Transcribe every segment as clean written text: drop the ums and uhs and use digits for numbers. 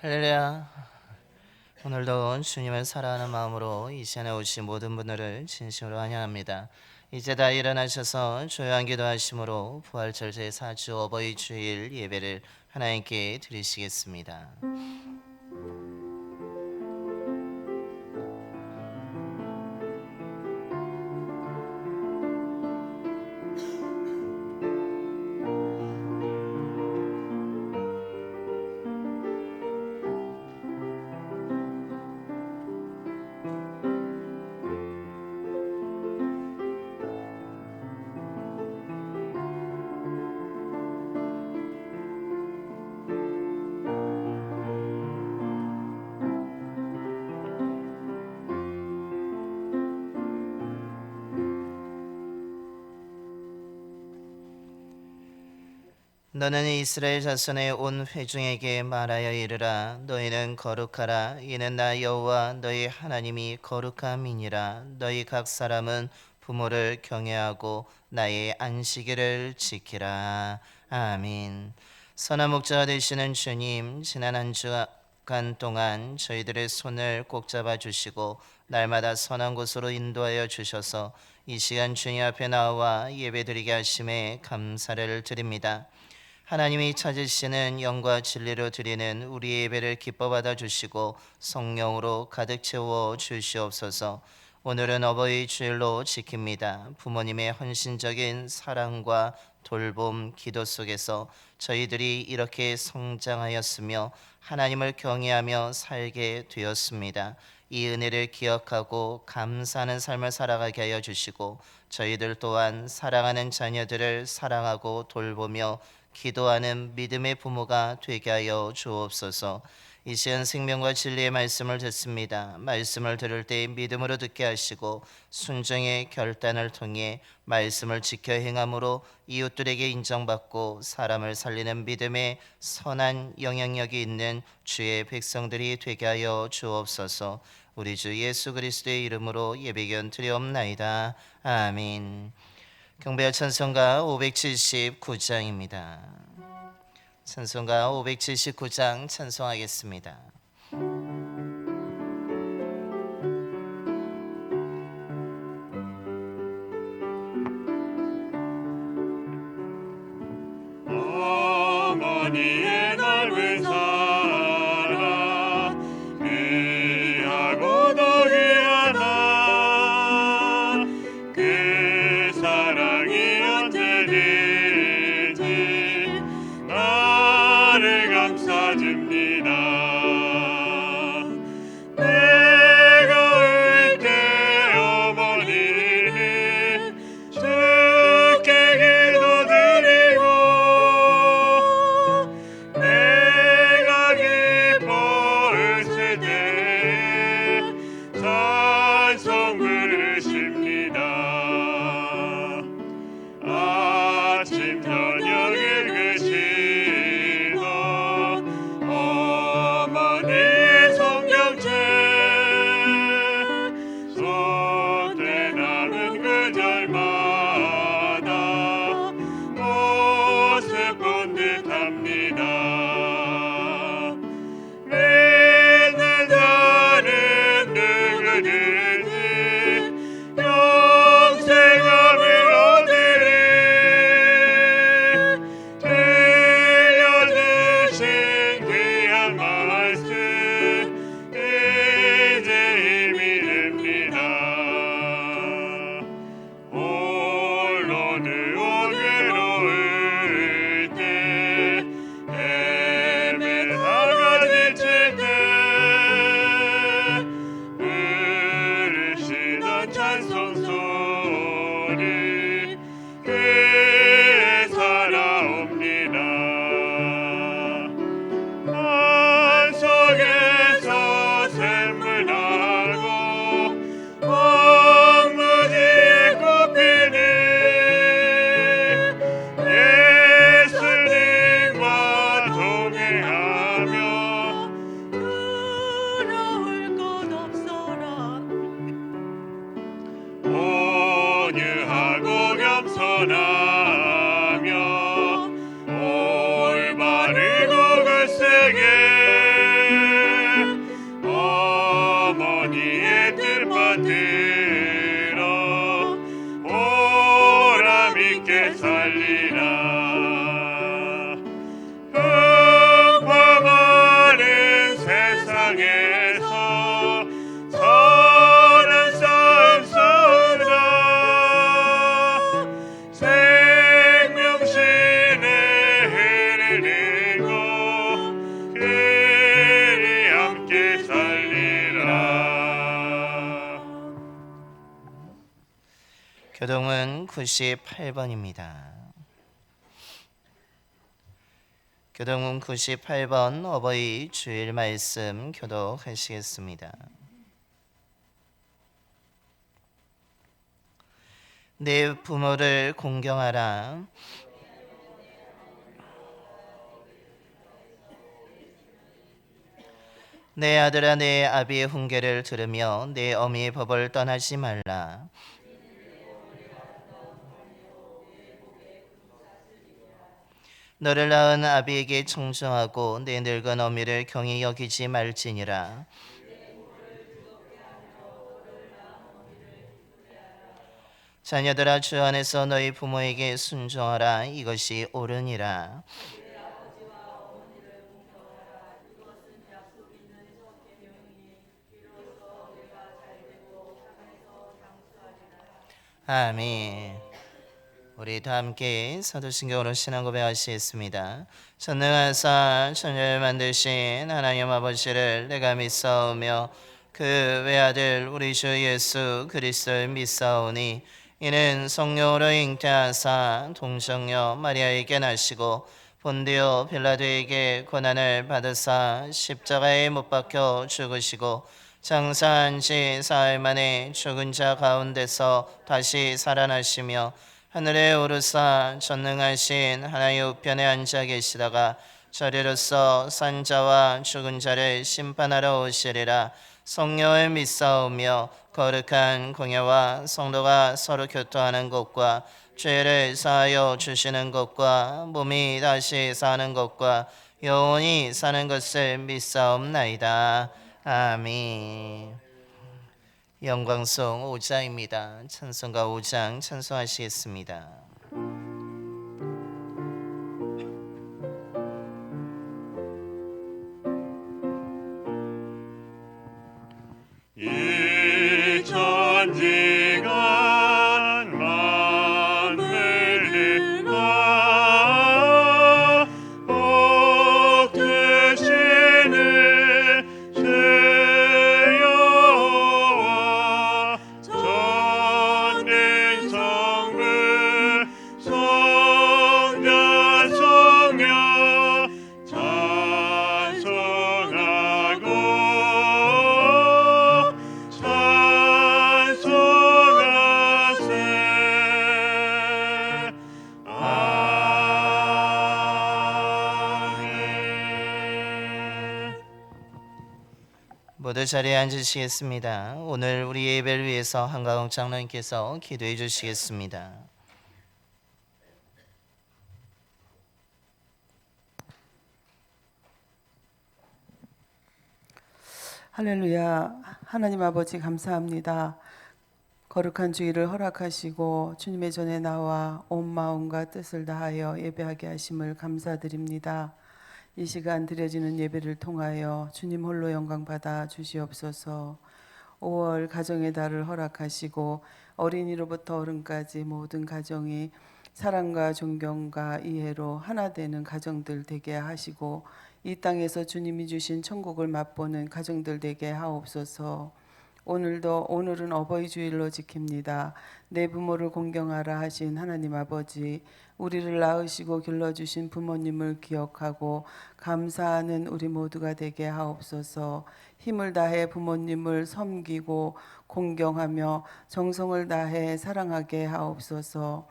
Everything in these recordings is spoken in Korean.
할렐루야. 오늘도 주님을 사랑하는 마음으로 이 시간에 오신 모든 분들을 진심으로 환영합니다. 이제 다 일어나셔서 조용한 기도하심으로 부활절 제4주 어버이 주일 예배를 하나님께 드리시겠습니다. 너는 이스라엘 자손의 온 회중에게 말하여 이르라. 너희는 거룩하라. 이는 나 여호와 너희 하나님이 거룩함이니라. 너희 각 사람은 부모를 경외하고 나의 안식일을 지키라. 아멘. 선한 목자가 되시는 주님, 지난 한 주간 동안 저희들의 손을 꼭 잡아주시고 날마다 선한 곳으로 인도하여 주셔서 이 시간 주님 앞에 나와 예배드리게 하심에 감사를 드립니다. 하나님이 찾으시는 영과 진리로 드리는 우리 예배를 기뻐 받아 주시고 성령으로 가득 채워 주시옵소서. 오늘은 어버이 주일로 지킵니다. 부모님의 헌신적인 사랑과 돌봄, 기도 속에서 저희들이 이렇게 성장하였으며 하나님을 경외하며 살게 되었습니다. 이 은혜를 기억하고 감사하는 삶을 살아가게 하여 주시고 저희들 또한 사랑하는 자녀들을 사랑하고 돌보며 기도하는 믿음의 부모가 되게 하여 주옵소서. 이 시간 생명과 진리의 말씀을 듣습니다. 말씀을 들을 때 믿음으로 듣게 하시고 순종의 결단을 통해 말씀을 지켜 행함으로 이웃들에게 인정받고 사람을 살리는 믿음의 선한 영향력이 있는 주의 백성들이 되게 하여 주옵소서. 우리 주 예수 그리스도의 이름으로 예배견 드리옵나이다. 아멘. 경배할 찬송가 579장입니다. 찬송가 579장 찬송하겠습니다. 어머니의 넓은 사랑 귀하고 더 귀하나 그 사랑이 언제든지 나를 감싸줍니다. 내가 울 때 어머니는 주께 기도드리고 내가 기뻐 웃을 때 찬송 부르십니다. 아침 저녁 읽으시고 어머니 교동은 98번입니다. 교동은 98번 어버이 주일 말씀 교독하시겠습니다. 내 부모를 공경하라. 내 아들아 내 아비의 훈계를 들으며 내 어미의 법을 떠나지 말라. 너를 낳은 아비에게 청정하고 내 늙은 어미를 경히 여기지 말지니라. 자녀들아 주 안에서 너희 부모에게 순종하라. 이것이 옳으니라. 아멘. 우리 다 함께 사도신경으로 신앙 고백하시겠습니다. 전능하사 천지를 만드신 하나님 아버지를 내가 믿사오며 그 외아들 우리 주 예수 그리스도를 믿사오니 이는 성령으로 잉태하사 동정녀 마리아에게 나시고 본디오 빌라도에게 고난을 받으사 십자가에 못 박혀 죽으시고 장사한 지 사흘 만에 죽은 자 가운데서 다시 살아나시며 하늘에 오르사 전능하신 하나님 우편에 앉아 계시다가 저리로서 산자와 죽은 자를 심판하러 오시리라. 성령을 믿사오며 거룩한 공예와 성도가 서로 교통하는 것과 죄를 사하여 주시는 것과 몸이 다시 사는 것과 영원히 사는 것을 믿사옵나이다. 아멘. 영광송 5장입니다. 찬송가 5장 찬송하시겠습니다. 이 천지간 만물리가 복 되시는 주 여호와 전능 성부 성자 성녀 모두 자리에 앉으시겠습니다. 오늘 우리 예배를 위해서 한가홍 장로님께서 기도해 주시겠습니다. 할렐루야. 하나님 아버지 감사합니다. 거룩한 주일을 허락하시고 주님의 전에 나와 온 마음과 뜻을 다하여 예배하게 하심을 감사드립니다. 이 시간 드려지는 예배를 통하여 주님 홀로 영광 받아 주시옵소서. 5월 가정의 달을 허락하시고 어린이로부터 어른까지 모든 가정이 사랑과 존경과 이해로 하나 되는 가정들 되게 하시고 이 땅에서 주님이 주신 천국을 맛보는 가정들 되게 하옵소서. 오늘은 어버이 주일로 지킵니다. 내 부모를 공경하라 하신 하나님 아버지, 우리를 낳으시고 길러주신 부모님을 기억하고 감사하는 우리 모두가 되게 하옵소서. 힘을 다해 부모님을 섬기고 공경하며 정성을 다해 사랑하게 하옵소서.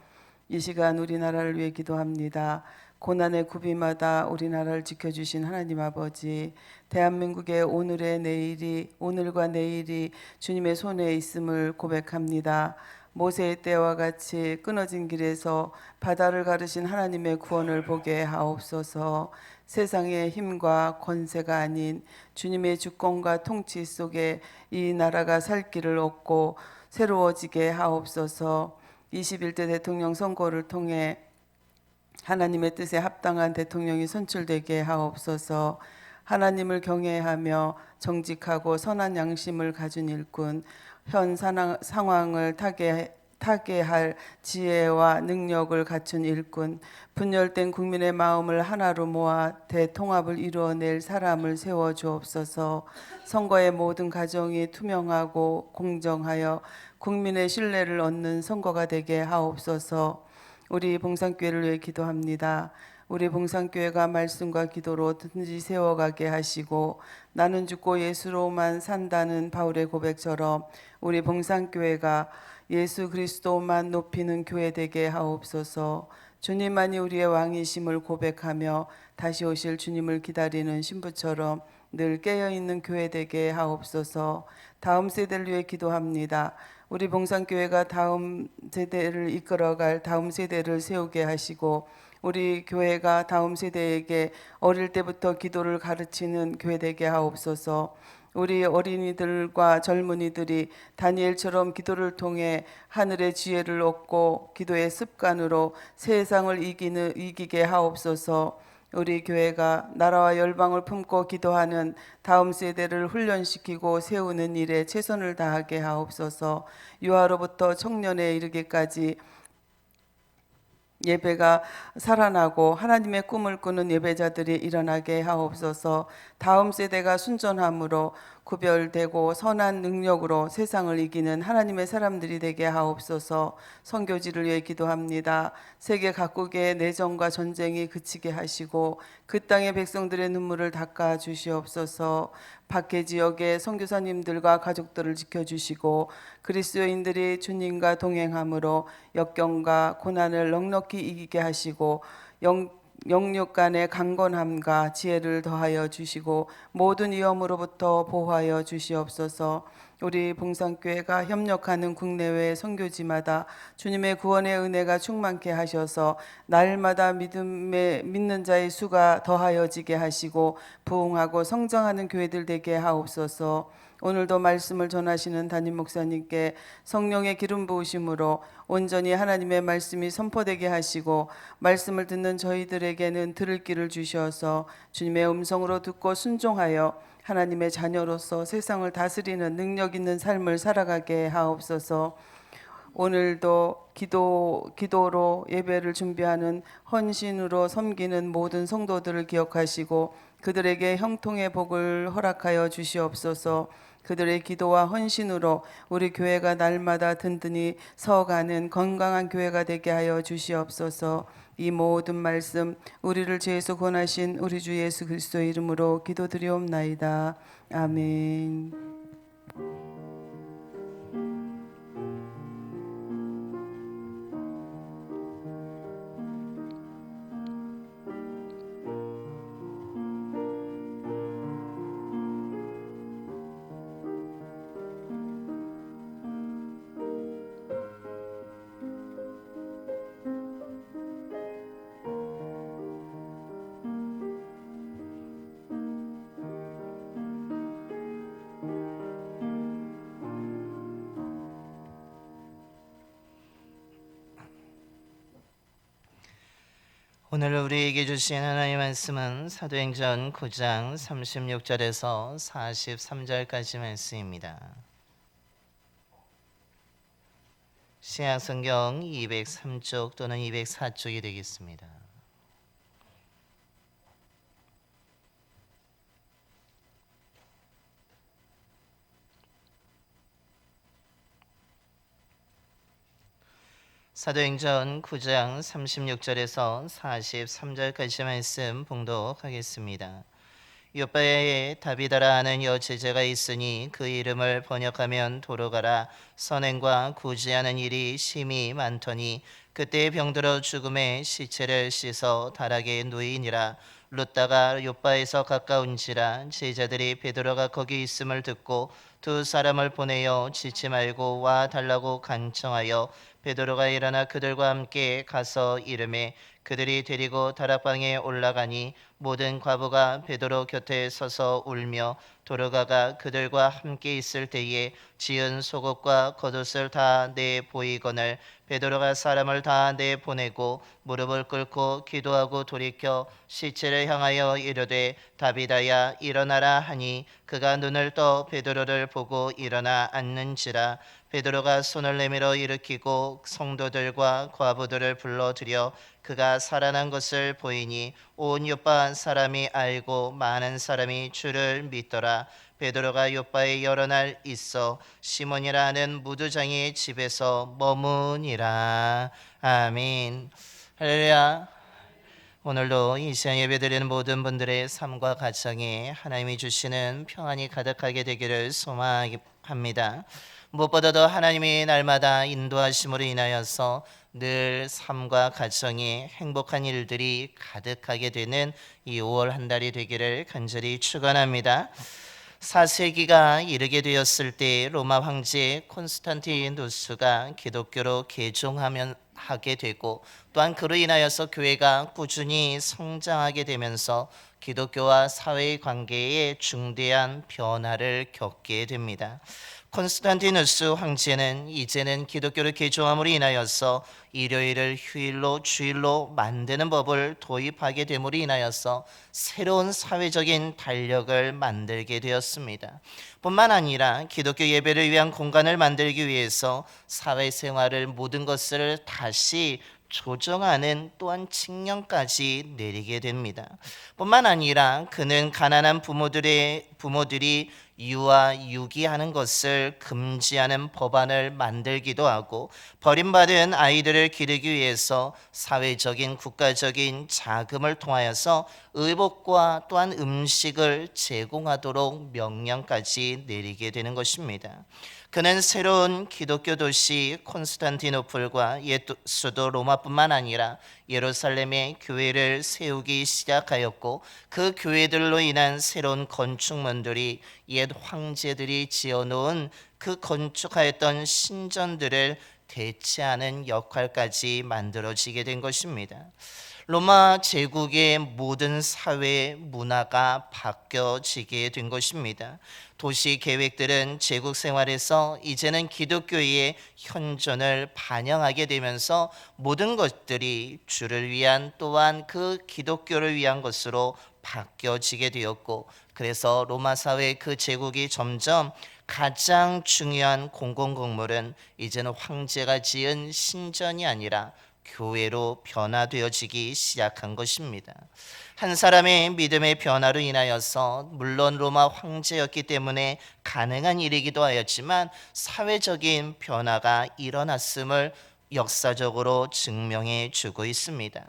이 시간 우리나라를 위해 기도합니다. 고난의 구비마다 우리나라를 지켜주신 하나님 아버지, 대한민국의 오늘과 내일이 주님의 손에 있음을 고백합니다. 모세의 때와 같이 끊어진 길에서 바다를 가르신 하나님의 구원을 보게 하옵소서. 세상의 힘과 권세가 아닌 주님의 주권과 통치 속에 이 나라가 살 길을 얻고 새로워지게 하옵소서. 21대 대통령 선거를 통해 하나님의 뜻에 합당한 대통령이 선출되게 하옵소서. 하나님을 경외하며 정직하고 선한 양심을 가진 일꾼, 현 상황을 타개할 지혜와 능력을 갖춘 일꾼, 분열된 국민의 마음을 하나로 모아 대통합을 이루어낼 사람을 세워 주옵소서. 선거의 모든 과정이 투명하고 공정하여 국민의 신뢰를 얻는 선거가 되게 하옵소서. 우리 봉산교회를 위해 기도합니다. 우리 봉산교회가 말씀과 기도로 든지 세워가게 하시고 나는 죽고 예수로만 산다는 바울의 고백처럼 우리 봉산교회가 예수 그리스도만 높이는 교회 되게 하옵소서. 주님만이 우리의 왕이심을 고백하며 다시 오실 주님을 기다리는 신부처럼 늘 깨어있는 교회 되게 하옵소서. 다음 세대를 위해 기도합니다. 우리 봉산교회가 다음 세대를 이끌어갈 다음 세대를 세우게 하시고 우리 교회가 다음 세대에게 어릴 때부터 기도를 가르치는 교회 되게 하옵소서. 우리 어린이들과 젊은이들이 다니엘처럼 기도를 통해 하늘의 지혜를 얻고 기도의 습관으로 세상을 이기게 하옵소서. 우리 교회가 나라와 열방을 품고 기도하는 다음 세대를 훈련시키고 세우는 일에 최선을 다하게 하옵소서. 유아로부터 청년에 이르기까지 예배가 살아나고 하나님의 꿈을 꾸는 예배자들이 일어나게 하옵소서. 다음 세대가 순전함으로 구별되고 선한 능력으로 세상을 이기는 하나님의 사람들이 되게 하옵소서. 선교지를 위해 기도합니다. 세계 각국의 내전과 전쟁이 그치게 하시고 그 땅의 백성들의 눈물을 닦아 주시옵소서. 밖의 지역의 선교사님들과 가족들을 지켜주시고 그리스도인들이 주님과 동행함으로 역경과 고난을 넉넉히 이기게 하시고 영육 간의 강건함과 지혜를 더하여 주시고 모든 위험으로부터 보호하여 주시옵소서. 우리 봉산교회가 협력하는 국내외 선교지마다 주님의 구원의 은혜가 충만케 하셔서 날마다 믿는 자의 수가 더하여지게 하시고 부흥하고 성장하는 교회들 되게 하옵소서. 오늘도 말씀을 전하시는 담임 목사님께 성령의 기름 부으심으로 온전히 하나님의 말씀이 선포되게 하시고 말씀을 듣는 저희들에게는 들을 길을 주셔서 주님의 음성으로 듣고 순종하여 하나님의 자녀로서 세상을 다스리는 능력 있는 삶을 살아가게 하옵소서. 오늘도 기도로 예배를 준비하는 헌신으로 섬기는 모든 성도들을 기억하시고 그들에게 형통의 복을 허락하여 주시옵소서. 그들의 기도와 헌신으로 우리 교회가 날마다 든든히 서가는 건강한 교회가 되게 하여 주시옵소서. 이 모든 말씀 우리를 죄에서 구원하신 우리 주 예수 그리스도의 이름으로 기도드리옵나이다. 아멘. 오늘 우리에게 주신 하나님의 말씀은 사도행전 9장 36절에서 43절까지 말씀입니다. 신약성경 203쪽 또는 204쪽이 되겠습니다. 사도행전 9장 36절에서 43절까지 말씀 봉독하겠습니다. 요바에 다비다라 하는 여제자가 있으니 그 이름을 번역하면 도로가라. 선행과 구제하는 일이 심히 많더니 그때 병들어 죽음에 시체를 씻어 다락에 누이니라. 룻다가 요바에서 가까운지라. 제자들이 베드로가 거기 있음을 듣고 두 사람을 보내어 지치 말고 와 달라고 간청하여 베드로가 일어나 그들과 함께 가서 이르매 그들이 데리고 다락방에 올라가니 모든 과부가 베드로 곁에 서서 울며 도로가가 그들과 함께 있을 때에 지은 속옷과 겉옷을 다 내 보이거늘 베드로가 사람을 다 내 보내고 무릎을 꿇고 기도하고 돌이켜 시체를 향하여 이르되 다비다야 일어나라 하니 그가 눈을 떠 베드로를 일어남을 보고 일어나 앉는지라. 베드로가 손을 내밀어 일으키고 성도들과 과부들을 불러들여 그가 살아난 것을 보이니 온 요파 사람이 알고 많은 사람이 주를 믿더라. 베드로가 요파에 여러 날 있어 시몬이라 하는 무두장이의 집에서 머무니라. 아멘. 할렐루야. 오늘도 이 시간 예배드리는 모든 분들의 삶과 가정에 하나님이 주시는 평안이 가득하게 되기를 소망합니다. 무엇보다도 하나님이 날마다 인도하심으로 인하여서 늘 삶과 가정에 행복한 일들이 가득하게 되는 이 5월 한 달이 되기를 간절히 축원합니다. 4세기가 이르게 되었을 때 로마 황제 콘스탄티누스가 기독교로 개종하게 되고 또한 그로 인하여서 교회가 꾸준히 성장하게 되면서 기독교와 사회의 관계에 중대한 변화를 겪게 됩니다. 콘스탄티누스 황제는 이제는 기독교를 개종함으로 인하여서 일요일을 휴일로 주일로 만드는 법을 도입하게 됨으로 인하여서 새로운 사회적인 달력을 만들게 되었습니다. 뿐만 아니라 기독교 예배를 위한 공간을 만들기 위해서 사회생활을 모든 것을 다시 조정하는 또한 칙령까지 내리게 됩니다. 뿐만 아니라 그는 가난한 부모들이 유아 유기하는 것을 금지하는 법안을 만들기도 하고 버림받은 아이들을 기르기 위해서 사회적인 국가적인 자금을 통하여서 의복과 또한 음식을 제공하도록 명령까지 내리게 되는 것입니다. 그는 새로운 기독교 도시 콘스탄티노플과 옛 수도 로마뿐만 아니라 예루살렘에 교회를 세우기 시작하였고 그 교회들로 인한 새로운 건축물들이 옛 황제들이 지어놓은 그 건축하였던 신전들을 대체하는 역할까지 만들어지게 된 것입니다. 로마 제국의 모든 사회 문화가 바뀌어지게 된 것입니다. 도시 계획들은 제국 생활에서 이제는 기독교의 현존을 반영하게 되면서 모든 것들이 주를 위한 또한 그 기독교를 위한 것으로 바뀌어지게 되었고 그래서 로마 사회의 그 제국이 점점 가장 중요한 공공건물은 이제는 황제가 지은 신전이 아니라 교회로 변화되어지기 시작한 것입니다. 한 사람의 믿음의 변화로 인하여서 물론 로마 황제였기 때문에 가능한 일이기도 하였지만 사회적인 변화가 일어났음을 역사적으로 증명해 주고 있습니다.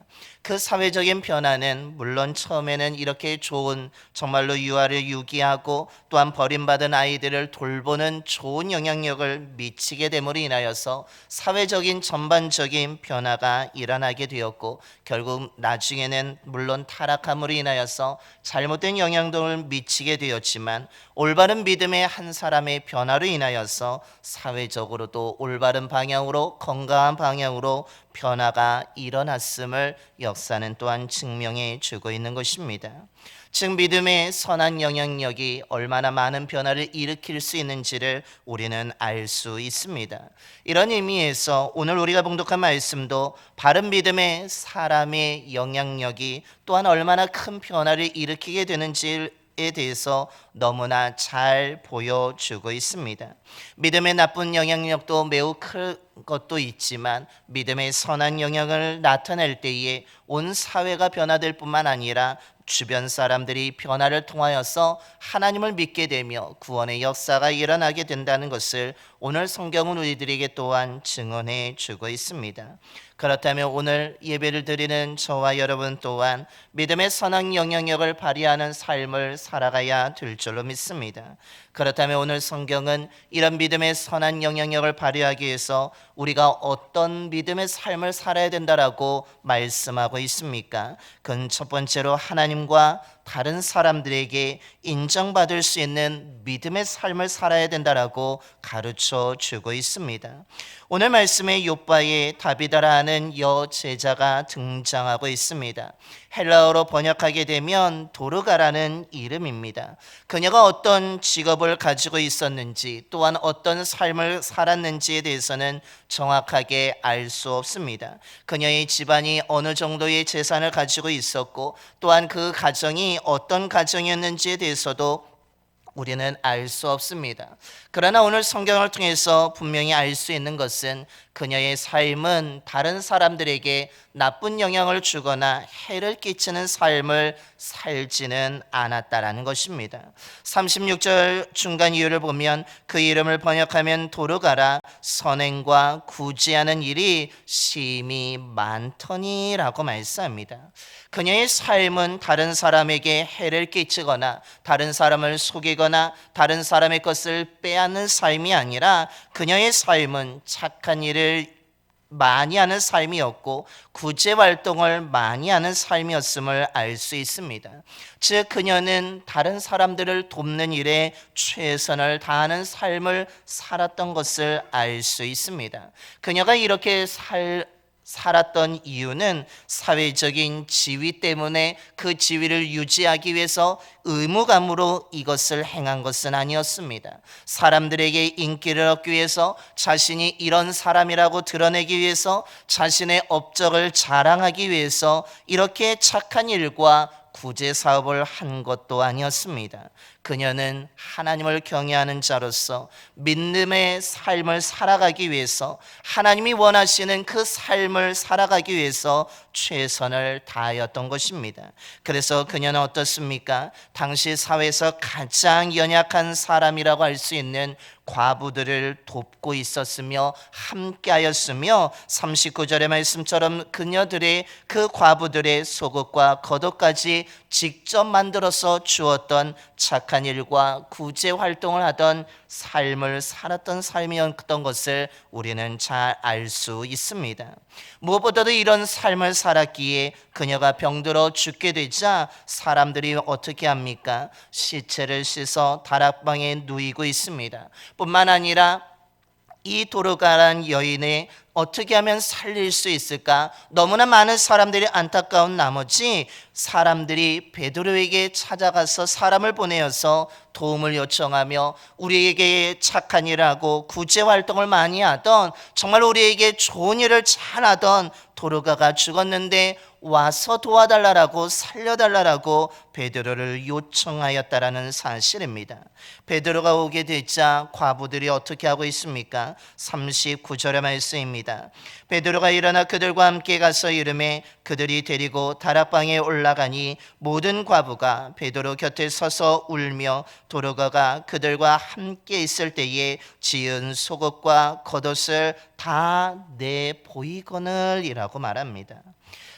그 사회적인 변화는 물론 처음에는 이렇게 좋은 정말로 유아를 유기하고 또한 버림받은 아이들을 돌보는 좋은 영향력을 미치게 됨으로 인하여서 사회적인 전반적인 변화가 일어나게 되었고 결국 나중에는 물론 타락함으로 인하여서 잘못된 영향력을 미치게 되었지만 올바른 믿음의 한 사람의 변화로 인하여서 사회적으로도 올바른 방향으로 건강한 방향으로 변화가 일어났음을 역사는 또한 증명해 주고 있는 것입니다. 즉 믿음의 선한 영향력이 얼마나 많은 변화를 일으킬 수 있는지를 우리는 알 수 있습니다. 이런 의미에서 오늘 우리가 봉독한 말씀도 바른 믿음의 사람의 영향력이 또한 얼마나 큰 변화를 일으키게 되는지 에 대해서 너무나 잘 보여주고 있습니다. 믿음의 나쁜 영향력도 매우 큰 것도 있지만 믿음의 선한 영향을 나타낼 때에 온 사회가 변화될 뿐만 아니라 주변 사람들이 변화를 통하여서 하나님을 믿게 되며 구원의 역사가 일어나게 된다는 것을 오늘 성경은 우리들에게 또한 증언해 주고 있습니다. 그렇다면 오늘 예배를 드리는 저와 여러분 또한 믿음의 선한 영향력을 발휘하는 삶을 살아가야 될 줄로 믿습니다. 그렇다면 오늘 성경은 이런 믿음의 선한 영향력을 발휘하기 위해서 우리가 어떤 믿음의 삶을 살아야 된다라고 말씀하고 있습니까? 그건 첫 번째로 하나님과 다른 사람들에게 인정받을 수 있는 믿음의 삶을 살아야 된다라고 가르쳐 주고 있습니다. 오늘 말씀에 욥바의 다비다라는 여제자가 등장하고 있습니다. 헬라어로 번역하게 되면 도르가라는 이름입니다. 그녀가 어떤 직업을 가지고 있었는지 또한 어떤 삶을 살았는지에 대해서는 정확하게 알 수 없습니다. 그녀의 집안이 어느 정도의 재산을 가지고 있었고 또한 그 가정이 어떤 가정이었는지에 대해서도 우리는 알 수 없습니다. 그러나 오늘 성경을 통해서 분명히 알 수 있는 것은 그녀의 삶은 다른 사람들에게 나쁜 영향을 주거나 해를 끼치는 삶을 살지는 않았다라는 것입니다. 36절 중간 이유를 보면 그 이름을 번역하면 도르가라 선행과 구제하는 일이 심히 많더니라고 말씀합니다. 그녀의 삶은 다른 사람에게 해를 끼치거나 다른 사람을 속이거나 다른 사람의 것을 빼앗는 삶이 아니라 그녀의 삶은 착한 일을 많이 하는 삶이었고 구제 활동을 많이 하는 삶이었음을 알 수 있습니다. 즉 그녀는 다른 사람들을 돕는 일에 최선을 다하는 삶을 살았던 것을 알 수 있습니다. 그녀가 이렇게 살았던 이유는 사회적인 지위 때문에 그 지위를 유지하기 위해서 의무감으로 이것을 행한 것은 아니었습니다. 사람들에게 인기를 얻기 위해서, 자신이 이런 사람이라고 드러내기 위해서, 자신의 업적을 자랑하기 위해서 이렇게 착한 일과 구제 사업을 한 것도 아니었습니다. 그녀는 하나님을 경외하는 자로서 믿음의 삶을 살아가기 위해서, 하나님이 원하시는 그 삶을 살아가기 위해서 최선을 다하였던 것입니다. 그래서 그녀는 어떻습니까? 당시 사회에서 가장 연약한 사람이라고 할 수 있는 과부들을 돕고 있었으며 함께하였으며 39절의 말씀처럼 그녀들의 그 과부들의 속옷과 겉옷까지 직접 만들어서 주었던 착한 일과 구제 활동을 하던 삶을 살았던 삶이었던 것을 우리는 잘 알 수 있습니다. 무엇보다도 이런 삶을 살았기에 그녀가 병들어 죽게 되자 사람들이 어떻게 합니까? 시체를 씻어 다락방에 누이고 있습니다. 뿐만 아니라 이 도르가란 여인의 어떻게 하면 살릴 수 있을까? 너무나 많은 사람들이 안타까운 나머지 사람들이 베드로에게 찾아가서 사람을 보내어서 도움을 요청하며 우리에게 착한 일을 하고 구제 활동을 많이 하던, 정말 우리에게 좋은 일을 잘하던 도르가가 죽었는데 와서 도와달라고, 살려달라고 베드로를 요청하였다라는 사실입니다. 베드로가 오게 되자 과부들이 어떻게 하고 있습니까? 39절의 말씀입니다. 베드로가 일어나 그들과 함께 가서 이르매 그들이 데리고 다락방에 올라가니 모든 과부가 베드로 곁에 서서 울며 도르가가 그들과 함께 있을 때에 지은 속옷과 겉옷을 다 내보이거늘이라고 말합니다.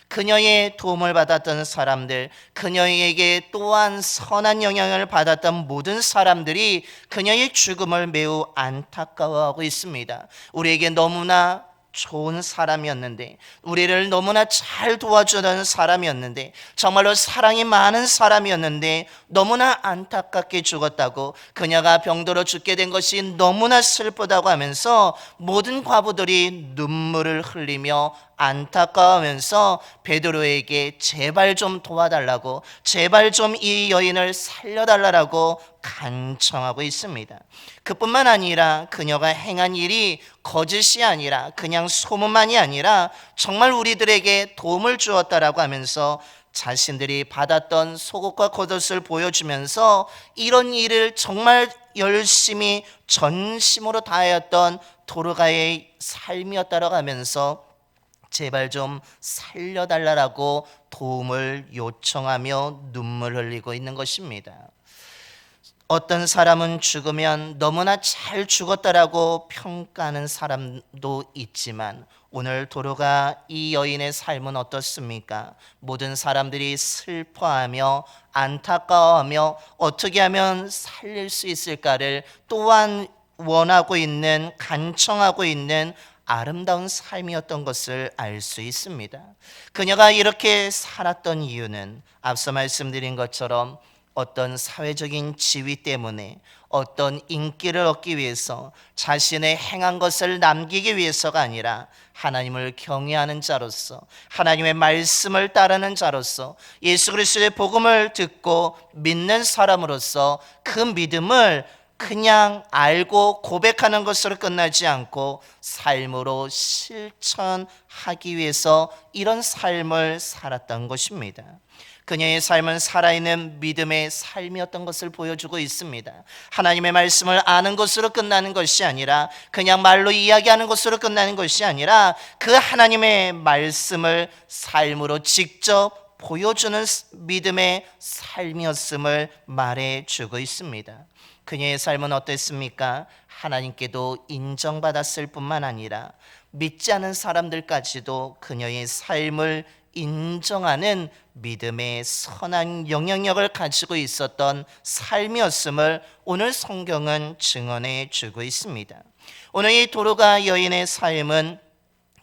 그녀의 도움을 받았던 사람들, 그녀에게 또한 선한 영향을 받았던 모든 사람들이 그녀의 죽음을 매우 안타까워하고 있습니다. 우리에게 너무나 좋은 사람이었는데, 우리를 너무나 잘 도와주던 사람이었는데, 정말로 사랑이 많은 사람이었는데 너무나 안타깝게 죽었다고, 그녀가 병들어 죽게 된 것이 너무나 슬프다고 하면서 모든 과부들이 눈물을 흘리며 안타까워하면서 베드로에게 제발 좀 도와달라고, 제발 좀 이 여인을 살려달라고 간청하고 있습니다. 그뿐만 아니라 그녀가 행한 일이 거짓이 아니라 그냥 소문만이 아니라 정말 우리들에게 도움을 주었다라고 하면서 자신들이 받았던 속옷과 겉옷을 보여주면서 이런 일을 정말 열심히 전심으로 다하였던 도르가의 삶이었다라고 하면서 제발 좀 살려달라고 도움을 요청하며 눈물 흘리고 있는 것입니다. 어떤 사람은 죽으면 너무나 잘 죽었다라고 평가하는 사람도 있지만 오늘 도르가 이 여인의 삶은 어떻습니까? 모든 사람들이 슬퍼하며 안타까워하며 어떻게 하면 살릴 수 있을까를 또한 원하고 있는, 간청하고 있는 아름다운 삶이었던 것을 알 수 있습니다. 그녀가 이렇게 살았던 이유는 앞서 말씀드린 것처럼 어떤 사회적인 지위 때문에, 어떤 인기를 얻기 위해서, 자신의 행한 것을 남기기 위해서가 아니라 하나님을 경외하는 자로서, 하나님의 말씀을 따르는 자로서, 예수 그리스도의 복음을 듣고 믿는 사람으로서 그 믿음을 그냥 알고 고백하는 것으로 끝나지 않고 삶으로 실천하기 위해서 이런 삶을 살았던 것입니다. 그녀의 삶은 살아있는 믿음의 삶이었던 것을 보여주고 있습니다. 하나님의 말씀을 아는 것으로 끝나는 것이 아니라 그냥 말로 이야기하는 것으로 끝나는 것이 아니라 그 하나님의 말씀을 삶으로 직접 보여주는 믿음의 삶이었음을 말해주고 있습니다. 그녀의 삶은 어땠습니까? 하나님께도 인정받았을 뿐만 아니라 믿지 않은 사람들까지도 그녀의 삶을 인정하는 믿음의 선한 영향력을 가지고 있었던 삶이었음을 오늘 성경은 증언해 주고 있습니다. 오늘 이 도로가 여인의 삶은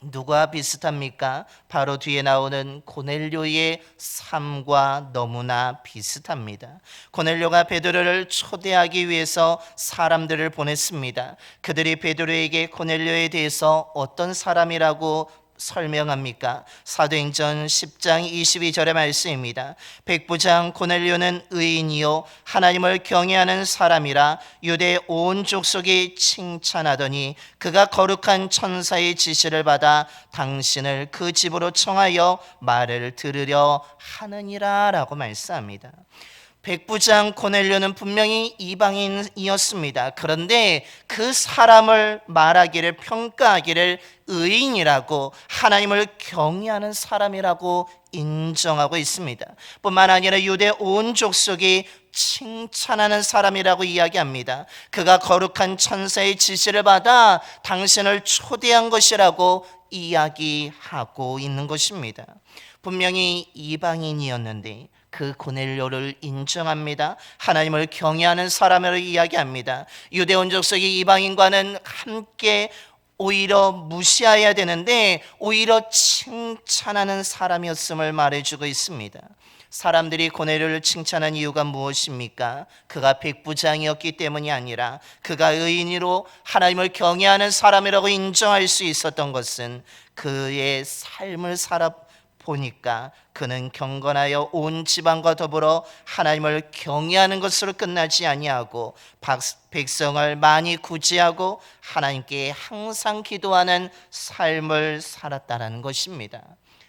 누구와 비슷합니까? 바로 뒤에 나오는 고넬료의 삶과 너무나 비슷합니다. 고넬료가 베드로를 초대하기 위해서 사람들을 보냈습니다. 그들이 베드로에게 고넬료에 대해서 어떤 사람이라고 설명합니까? 사도행전 10장 22절의 말씀입니다. 백부장 고넬료는 의인이요 하나님을 경외하는 사람이라 유대 온 족속이 칭찬하더니 그가 거룩한 천사의 지시를 받아 당신을 그 집으로 청하여 말을 들으려 하느니라 라고 말씀합니다. 백부장 고넬료는 분명히 이방인이었습니다. 그런데 그 사람을 말하기를 평가하기를 의인이라고 하나님을 경외하는 사람이라고 인정하고 있습니다. 뿐만 아니라 유대 온 족속이 칭찬하는 사람이라고 이야기합니다. 그가 거룩한 천사의 지시를 받아 당신을 초대한 것이라고 이야기하고 있는 것입니다. 분명히 이방인이었는데 그 고넬료를 인정합니다. 하나님을 경외하는 사람으로 이야기합니다. 유대 온 족속이 이방인과는 함께 오히려 무시해야 되는데 오히려 칭찬하는 사람이었음을 말해주고 있습니다. 사람들이 고넬료를 칭찬한 이유가 무엇입니까? 그가 백부장이었기 때문이 아니라 그가 의인으로 하나님을 경외하는 사람이라고 인정할 수 있었던 것은 그의 삶을 보니까 그는 경건하여 온 지방과 더불어 하나님을 경외하는 것으로 끝나지 아니하고 백성을 많이 구제하고 하나님께 항상 기도하는 삶을 살았다라는 것입니다.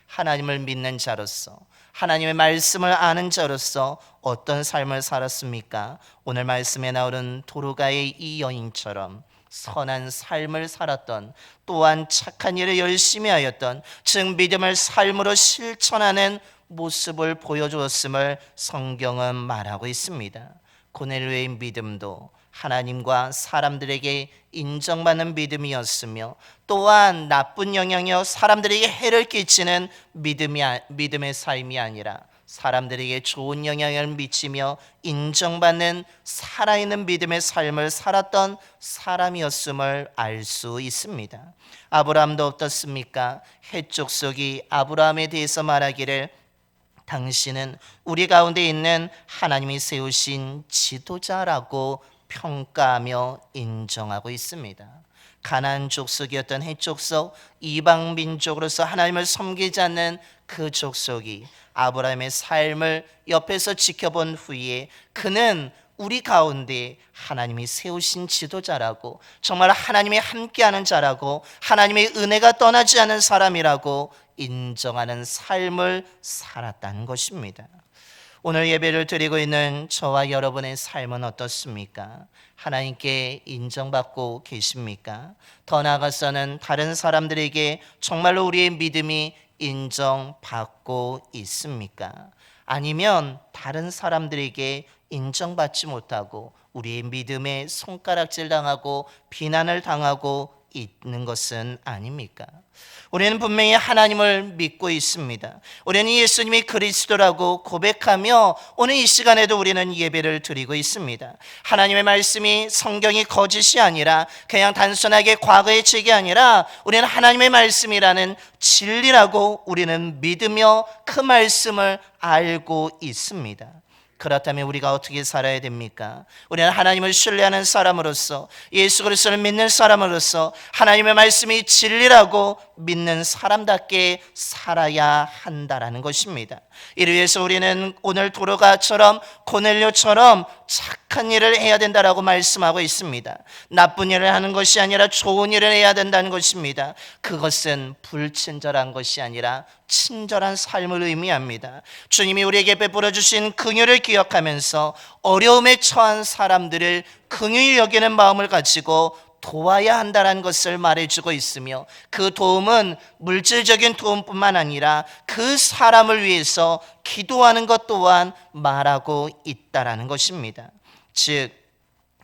하나님을 믿는 자로서 하나님의 말씀을 아는 자로서 어떤 삶을 살았습니까? 오늘 말씀에 나오는 도로가의 이 여인처럼 선한 삶을 살았던, 또한 착한 일을 열심히 하였던, 즉 믿음을 삶으로 실천하는 모습을 보여주었음을 성경은 말하고 있습니다. 고넬료의 믿음도 하나님과 사람들에게 인정받는 믿음이었으며 또한 나쁜 영향이어 사람들에게 해를 끼치는 믿음의 삶이 아니라 사람들에게 좋은 영향을 미치며 인정받는 살아있는 믿음의 삶을 살았던 사람이었음을 알 수 있습니다. 아브라함도 어떻습니까? 헷 족속이 아브라함에 대해서 말하기를 당신은 우리 가운데 있는 하나님이 세우신 지도자라고 평가하며 인정하고 있습니다. 가나안 족속이었던 헷 족속, 이방 민족으로서 하나님을 섬기지 않는 그 족속이 아브라함의 삶을 옆에서 지켜본 후에 그는 우리 가운데 하나님이 세우신 지도자라고, 정말 하나님이 함께하는 자라고, 하나님의 은혜가 떠나지 않은 사람이라고 인정하는 삶을 살았다는 것입니다. 오늘 예배를 드리고 있는 저와 여러분의 삶은 어떻습니까? 하나님께 인정받고 계십니까? 더 나아가서는 다른 사람들에게 정말로 우리의 믿음이 인정받고 있습니까? 아니면 다른 사람들에게 인정받지 못하고 우리의 믿음에 손가락질 당하고 비난을 당하고 있는 것은 아닙니까? 우리는 분명히 하나님을 믿고 있습니다. 우리는 예수님이 그리스도라고 고백하며 오늘 이 시간에도 우리는 예배를 드리고 있습니다. 하나님의 말씀이 성경이 거짓이 아니라 그냥 단순하게 과거의 책이 아니라 우리는 하나님의 말씀이라는 진리라고 우리는 믿으며 그 말씀을 알고 있습니다. 그렇다면 우리가 어떻게 살아야 됩니까? 우리는 하나님을 신뢰하는 사람으로서, 예수 그리스도를 믿는 사람으로서 하나님의 말씀이 진리라고 믿는 사람답게 살아야 한다라는 것입니다. 이를 위해서 우리는 오늘 도로가처럼 고넬료처럼 착한 일을 해야 된다라고 말씀하고 있습니다. 나쁜 일을 하는 것이 아니라 좋은 일을 해야 된다는 것입니다. 그것은 불친절한 것이 아니라 친절한 삶을 의미합니다. 주님이 우리에게 베풀어 주신 긍휼을 기억하면서 어려움에 처한 사람들을 긍휼히 여기는 마음을 가지고 도와야 한다는 것을 말해주고 있으며, 그 도움은 물질적인 도움뿐만 아니라 그 사람을 위해서 기도하는 것 또한 말하고 있다라는 것입니다. 즉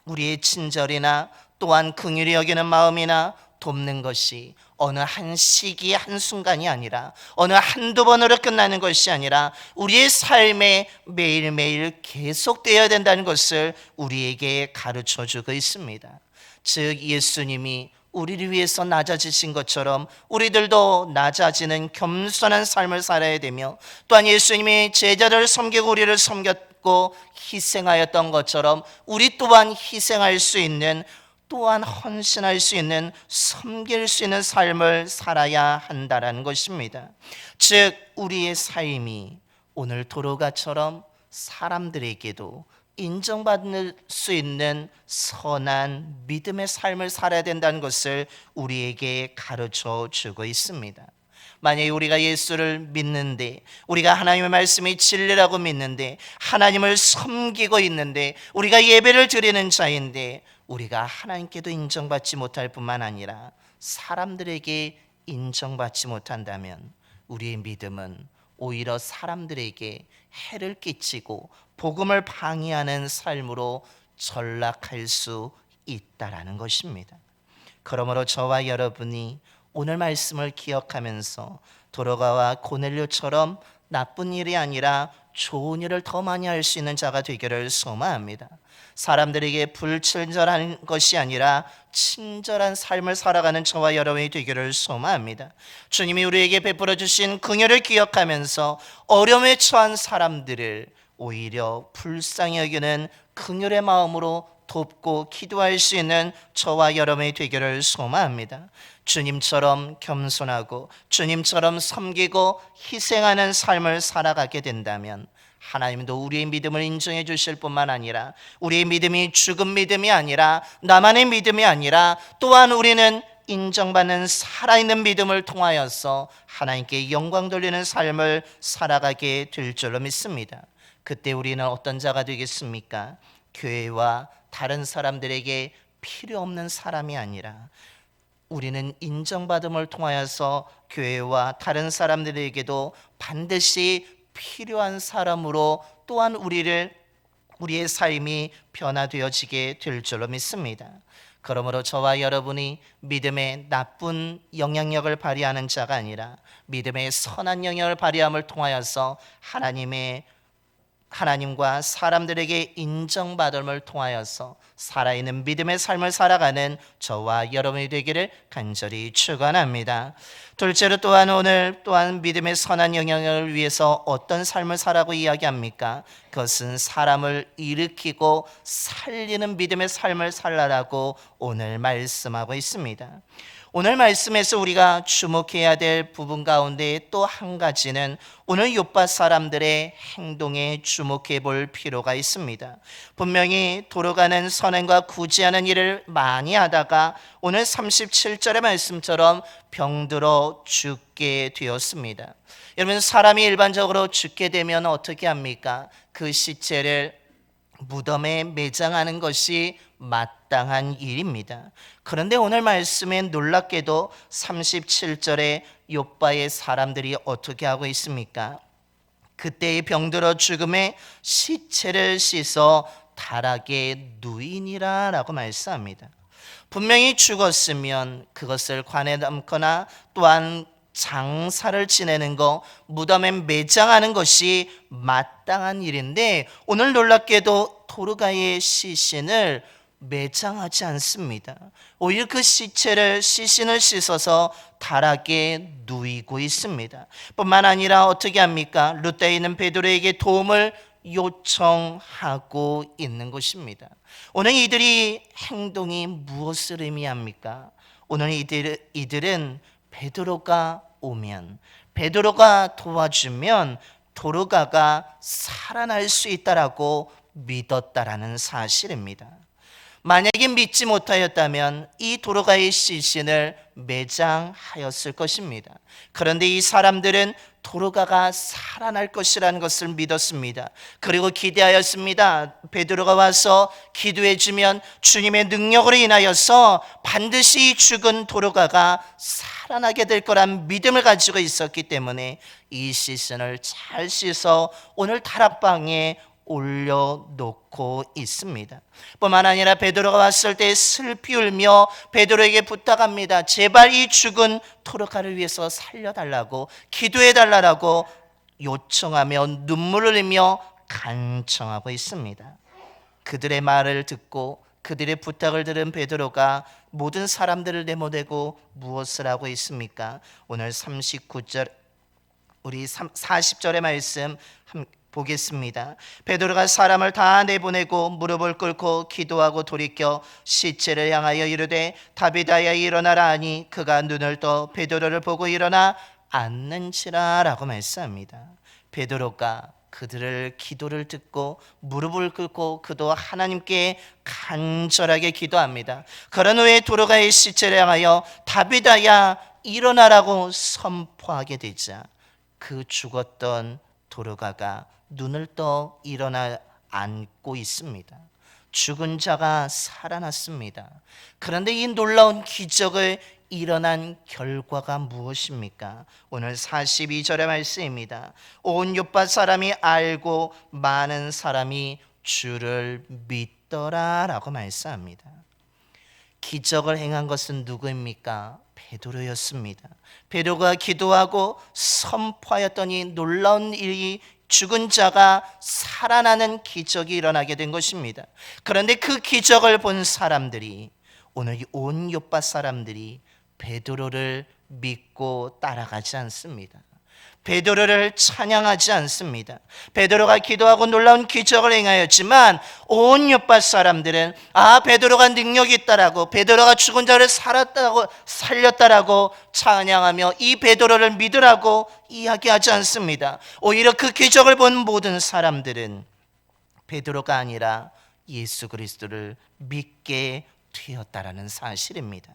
우리의 친절이나 또한 긍휼히 여기는 마음이나 돕는 것이 어느 한 시기 한순간이 아니라 어느 한두 번으로 끝나는 것이 아니라 우리의 삶에 매일매일 계속되어야 된다는 것을 우리에게 가르쳐주고 있습니다. 즉 예수님이 우리를 위해서 낮아지신 것처럼 우리들도 낮아지는 겸손한 삶을 살아야 되며, 또한 예수님이 제자를 섬기고 우리를 섬겼고 희생하였던 것처럼 우리 또한 희생할 수 있는, 또한 헌신할 수 있는, 섬길 수 있는 삶을 살아야 한다는 것입니다. 즉 우리의 삶이 오늘 도로가처럼 사람들에게도 인정받을 수 있는 선한 믿음의 삶을 살아야 된다는 것을 우리에게 가르쳐 주고 있습니다. 만약에 우리가 예수를 믿는데, 우리가 하나님의 말씀이 진리라고 믿는데, 하나님을 섬기고 있는데, 우리가 예배를 드리는 자인데 우리가 하나님께도 인정받지 못할 뿐만 아니라 사람들에게 인정받지 못한다면 우리의 믿음은 오히려 사람들에게 해를 끼치고 복음을 방해하는 삶으로 전락할 수 있다라는 것입니다. 그러므로 저와 여러분이 오늘 말씀을 기억하면서 도로가와 고넬료처럼 나쁜 일이 아니라 좋은 일을 더 많이 할 수 있는 자가 되기를 소망합니다. 사람들에게 불친절한 것이 아니라 친절한 삶을 살아가는 저와 여러분이 되기를 소망합니다. 주님이 우리에게 베풀어 주신 긍휼을 기억하면서 어려움에 처한 사람들을 오히려 불쌍히 여기는 긍휼의 마음으로 돕고 기도할 수 있는 저와 여러분이 되기를 소망합니다. 주님처럼 겸손하고 주님처럼 섬기고 희생하는 삶을 살아가게 된다면 하나님도 우리의 믿음을 인정해 주실 뿐만 아니라 우리의 믿음이 죽은 믿음이 아니라 나만의 믿음이 아니라 또한 우리는 인정받는 살아있는 믿음을 통하여서 하나님께 영광 돌리는 삶을 살아가게 될 줄로 믿습니다. 그때 우리는 어떤 자가 되겠습니까? 교회와 다른 사람들에게 필요 없는 사람이 아니라 우리는 인정받음을 통하여서 교회와 다른 사람들에게도 반드시 필요한 사람으로 또한 우리의 삶이 변화되어지게 될 줄로 믿습니다. 그러므로 저와 여러분이 믿음의 나쁜 영향력을 발휘하는 자가 아니라 믿음의 선한 영향을 발휘함을 통하여서 하나님과 사람들에게 인정받음을 통하여서 살아있는 믿음의 삶을 살아가는 저와 여러분이 되기를 간절히 축원합니다. 둘째로 또한 오늘 또한 믿음의 선한 영향을 위해서 어떤 삶을 살아가고 이야기합니까? 그것은 사람을 일으키고 살리는 믿음의 삶을 살라라고 오늘 말씀하고 있습니다. 오늘 말씀에서 우리가 주목해야 될 부분 가운데 또 한 가지는 오늘 욥바 사람들의 행동에 주목해 볼 필요가 있습니다. 분명히 도로가는 선행과 구제하는 일을 많이 하다가 오늘 37절의 말씀처럼 병들어 죽게 되었습니다. 여러분, 사람이 일반적으로 죽게 되면 어떻게 합니까? 그 시체를 무덤에 매장하는 것이 마땅한 일입니다. 그런데 오늘 말씀에 놀랍게도 37절에 욥바의 사람들이 어떻게 하고 있습니까? 그때의 병들어 죽음에 시체를 씻어 다락에 누이니라 라고 말씀합니다. 분명히 죽었으면 그것을 관에 담거나 또한 장사를 지내는 것, 무덤에 매장하는 것이 마땅한 일인데 오늘 놀랍게도 도르가의 시신을 매장하지 않습니다. 오히려 그 시신을 씻어서 다락에 누이고 있습니다. 뿐만 아니라 어떻게 합니까? 루떼에 있는 베드로에게 도움을 요청하고 있는 것입니다. 오늘 이들이 행동이 무엇을 의미합니까? 오늘 이들은 베드로가 오면, 베드로가 도와주면 도르가가 살아날 수 있다라고 믿었다라는 사실입니다. 만약에 믿지 못하였다면 이 도로가의 시신을 매장하였을 것입니다. 그런데 이 사람들은 도로가가 살아날 것이라는 것을 믿었습니다. 그리고 기대하였습니다. 베드로가 와서 기도해 주면 주님의 능력으로 인하여서 반드시 죽은 도로가가 살아나게 될 거란 믿음을 가지고 있었기 때문에 이 시신을 잘 씻어 오늘 다락방에 올려놓고 있습니다. 뿐만 아니라 베드로가 왔을 때 슬피 울며 베드로에게 부탁합니다. 제발 이 죽은 도로가를 위해서 살려달라고, 기도해달라고 요청하며 눈물을 흘리며 간청하고 있습니다. 그들의 말을 듣고 그들의 부탁을 들은 베드로가 모든 사람들을 내모내고 무엇을 하고 있습니까? 오늘 39절 우리 40절의 말씀 보겠습니다. 베드로가 사람을 다 내보내고 무릎을 꿇고 기도하고 돌이켜 시체를 향하여 이르되 다비다야 일어나라 하니 그가 눈을 떠 베드로를 보고 일어나 앉는지라 라고 말씀합니다. 베드로가 그들을 기도를 듣고 무릎을 꿇고 그도 하나님께 간절하게 기도합니다. 그런 후에 도로가의 시체를 향하여 다비다야 일어나라고 선포하게 되자 그 죽었던 도로가가 눈을 떠 일어나 앉고 있습니다. 죽은 자가 살아났습니다. 그런데 이 놀라운 기적을 일어난 결과가 무엇입니까? 오늘 42절의 말씀입니다. 온 요파 사람이 알고 많은 사람이 주를 믿더라 라고 말씀합니다. 기적을 행한 것은 누구입니까? 베드로였습니다. 베드로가 기도하고 선포하였더니 놀라운 일이 죽은 자가 살아나는 기적이 일어나게 된 것입니다. 그런데 그 기적을 본 사람들이 오늘 온 요파 사람들이 베드로를 믿고 따라가지 않습니다. 베드로를 찬양하지 않습니다. 베드로가 기도하고 놀라운 기적을 행하였지만 온 요파 사람들은 베드로가 능력이 있다라고, 베드로가 죽은 자를 살렸다라고 찬양하며 이 베드로를 믿으라고 이야기하지 않습니다. 오히려 그 기적을 본 모든 사람들은 베드로가 아니라 예수 그리스도를 믿게 되었다라는 사실입니다.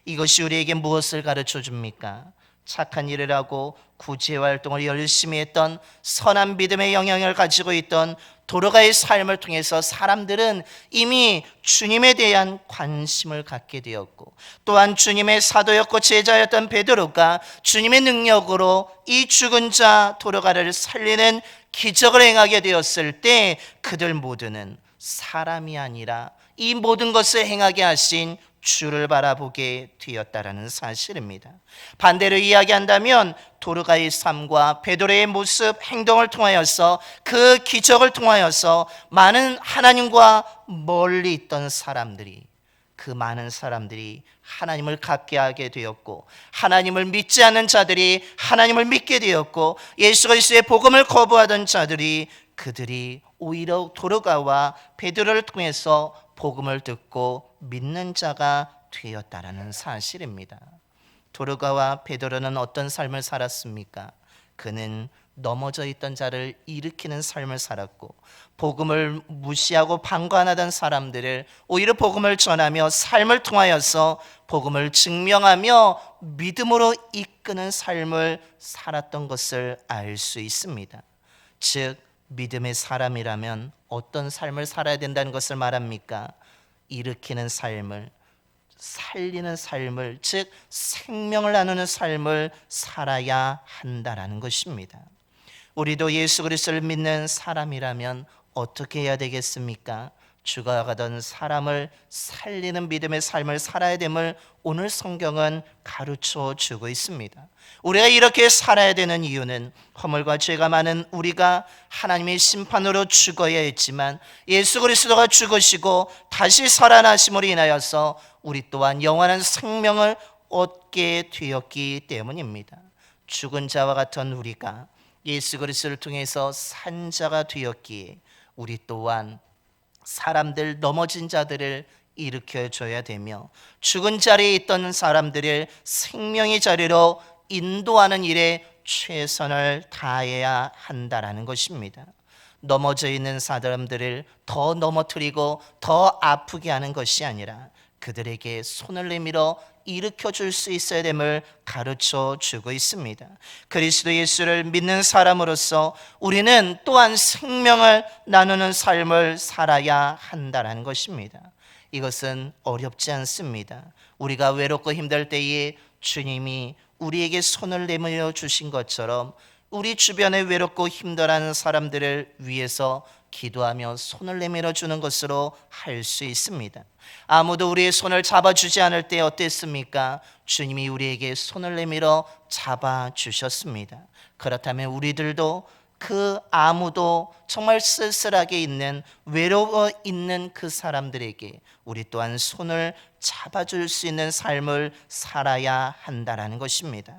이것이 우리에게 무엇을 가르쳐 줍니까? 착한 일을 하고 구제 활동을 열심히 했던 선한 믿음의 영향을 가지고 있던 도로가의 삶을 통해서 사람들은 이미 주님에 대한 관심을 갖게 되었고, 또한 주님의 사도였고 제자였던 베드로가 주님의 능력으로 이 죽은 자 도로가를 살리는 기적을 행하게 되었을 때 그들 모두는 사람이 아니라 이 모든 것을 행하게 하신 주를 바라보게 되었다라는 사실입니다. 반대로 이야기한다면 도로가의 삶과 베드로의 모습, 행동을 통하여서 그 기적을 통하여서 많은 하나님과 멀리 있던 사람들이, 그 많은 사람들이 하나님을 갖게 하게 되었고, 하나님을 믿지 않는 자들이 하나님을 믿게 되었고, 예수 그리스도의 복음을 거부하던 자들이 그들이 오히려 도로가와 베드로를 통해서 복음을 듣고 믿는 자가 되었다라는 사실입니다. 도로가와 베드로는 어떤 삶을 살았습니까? 그는 넘어져 있던 자를 일으키는 삶을 살았고, 복음을 무시하고 방관하던 사람들을 오히려 복음을 전하며 삶을 통하여서 복음을 증명하며 믿음으로 이끄는 삶을 살았던 것을 알 수 있습니다. 즉 믿음의 사람이라면 어떤 삶을 살아야 된다는 것을 말합니까? 일으키는 삶을, 살리는 삶을, 즉 생명을 나누는 삶을 살아야 한다라는 것입니다. 우리도 예수 그리스도를 믿는 사람이라면 어떻게 해야 되겠습니까? 죽어가던 사람을 살리는 믿음의 삶을 살아야 됨을 오늘 성경은 가르쳐 주고 있습니다. 우리가 이렇게 살아야 되는 이유는 허물과 죄가 많은 우리가 하나님의 심판으로 죽어야 했지만 예수 그리스도가 죽으시고 다시 살아나심으로 인하여서 우리 또한 영원한 생명을 얻게 되었기 때문입니다. 죽은 자와 같은 우리가 예수 그리스도를 통해서 산 자가 되었기에 우리 또한 사람들, 넘어진 자들을 일으켜줘야 되며 죽은 자리에 있던 사람들을 생명의 자리로 인도하는 일에 최선을 다해야 한다라는 것입니다. 넘어져 있는 사람들을 더 넘어뜨리고 더 아프게 하는 것이 아니라 그들에게 손을 내밀어 일으켜 줄 수 있어야 됨을 가르쳐 주고 있습니다. 그리스도 예수를 믿는 사람으로서 우리는 또한 생명을 나누는 삶을 살아야 한다는 것입니다. 이것은 어렵지 않습니다. 우리가 외롭고 힘들 때에 주님이 우리에게 손을 내밀어 주신 것처럼 우리 주변에 외롭고 힘들어하는 사람들을 위해서 기도하며 손을 내밀어 주는 것으로 할 수 있습니다. 아무도 우리의 손을 잡아주지 않을 때 어땠습니까? 주님이 우리에게 손을 내밀어 잡아주셨습니다. 그렇다면 우리들도 그 아무도 정말 쓸쓸하게 있는 외로워 있는 그 사람들에게 우리 또한 손을 잡아줄 수 있는 삶을 살아야 한다는 것입니다.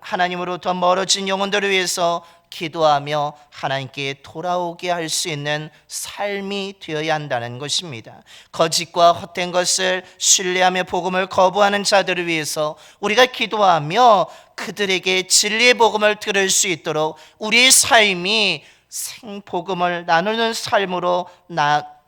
하나님으로부터 멀어진 영혼들을 위해서 기도하며 하나님께 돌아오게 할 수 있는 삶이 되어야 한다는 것입니다. 거짓과 헛된 것을 신뢰하며 복음을 거부하는 자들을 위해서 우리가 기도하며 그들에게 진리의 복음을 들을 수 있도록 우리의 삶이 생복음을 나누는 삶으로